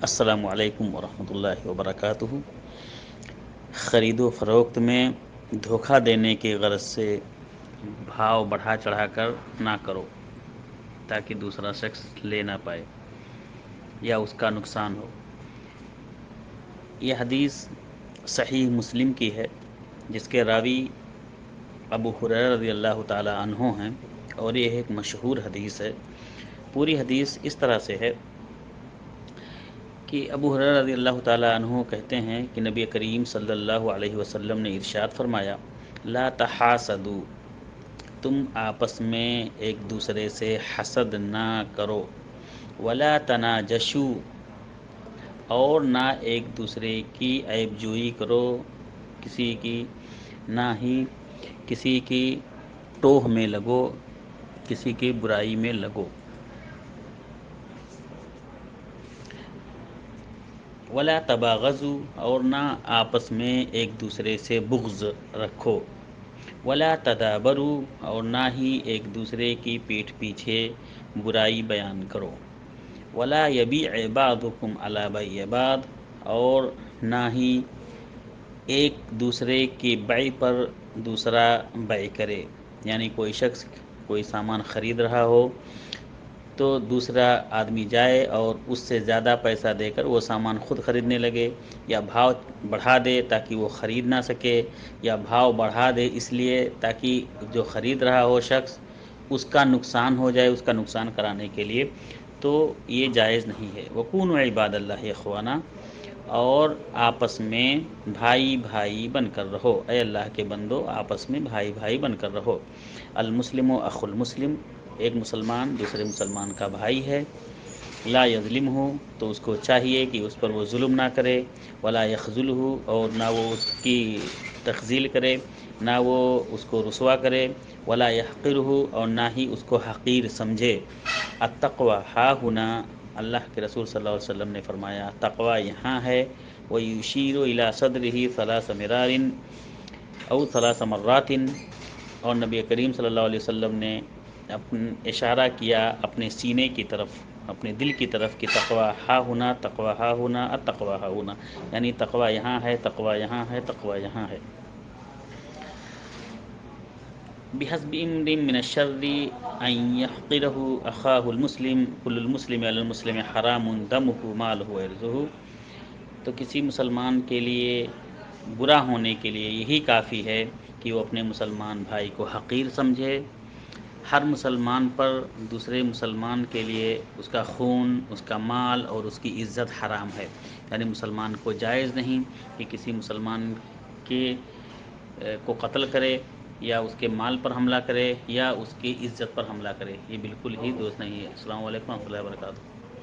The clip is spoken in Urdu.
السلام علیکم ورحمۃ اللہ وبرکاتہ۔ خرید و فروخت میں دھوکہ دینے کی غرض سے بھاؤ بڑھا چڑھا کر نہ کرو تاکہ دوسرا شخص لے نہ پائے یا اس کا نقصان ہو۔ یہ حدیث صحیح مسلم کی ہے، جس کے راوی ابو ہریرہ رضی اللہ تعالی عنہ ہیں، اور یہ ایک مشہور حدیث ہے۔ پوری حدیث اس طرح سے ہے کہ ابو ہریرہ رضی اللہ تعالی عنہ کہتے ہیں کہ نبی کریم صلی اللہ علیہ وسلم نے ارشاد فرمایا، لا تحاسدوا، تم آپس میں ایک دوسرے سے حسد نہ کرو، ولا تناجشوا، اور نہ ایک دوسرے کی عیب جوئی کرو، کسی کی نہ ہی کسی کی ٹوہ میں لگو، کسی کی برائی میں لگو۔ ولا تباغضوا، اور نہ آپس میں ایک دوسرے سے بغض رکھو۔ ولا تدابروا، اور نہ ہی ایک دوسرے کی پیٹھ پیچھے برائی بیان کرو۔ ولا یبیع بعضکم علی بیع بعض، اور نہ ہی ایک دوسرے کی بیع پر دوسرا بیع کرے، یعنی کوئی شخص کوئی سامان خرید رہا ہو تو دوسرا آدمی جائے اور اس سے زیادہ پیسہ دے کر وہ سامان خود خریدنے لگے، یا بھاؤ بڑھا دے تاکہ وہ خرید نہ سکے، یا بھاؤ بڑھا دے اس لیے تاکہ جو خرید رہا ہو شخص اس کا نقصان ہو جائے، اس کا نقصان کرانے کے لیے، تو یہ جائز نہیں ہے۔ وکونوا عباد اللہ اخوانا، اور آپس میں بھائی بھائی بن کر رہو، اے اللہ کے بندو آپس میں بھائی بھائی بن کر رہو۔ المسلم اخو المسلم، ایک مسلمان دوسرے مسلمان کا بھائی ہے۔ لا یظلمہ، تو اس کو چاہیے کہ اس پر وہ ظلم نہ کرے۔ ولا یخذلہ، اور نہ وہ اس کی تخذیل کرے، نہ وہ اس کو رسوا کرے۔ ولا یحقرہ، اور نہ ہی اس کو حقیر سمجھے۔ التقوی ہاہنا، اللہ کے رسول صلی اللہ علیہ وسلم نے فرمایا تقوی یہاں ہے۔ وَيُشِيرُ إِلَى صَدْرِهِ 3 مرار او 3 مرات، اور نبی کریم صلی اللہ علیہ وسلم نے اشارہ کیا اپنے سینے کی طرف، اپنے دل کی طرف، کہ تقوی ہا ہونا، تقوی ہا ہونا، التقوی ہا ہونا، یعنی تقوی یہاں ہے، تقوی یہاں ہے، تقوی یہاں ہے۔ بحسب امرئ من الشر ان يحقره اخاه المسلم، كل المسلم على المسلم حرام دمه ماله وعرضه، تو کسی مسلمان کے لیے برا ہونے کے لیے یہی کافی ہے کہ وہ اپنے مسلمان بھائی کو حقیر سمجھے۔ ہر مسلمان پر دوسرے مسلمان کے لیے اس کا خون، اس کا مال اور اس کی عزت حرام ہے، یعنی مسلمان کو جائز نہیں کہ کسی مسلمان کو قتل کرے، یا اس کے مال پر حملہ کرے، یا اس کی عزت پر حملہ کرے، یہ بالکل ہی درست نہیں ہے۔ السلام علیکم ورحمۃ اللہ وبرکاتہ۔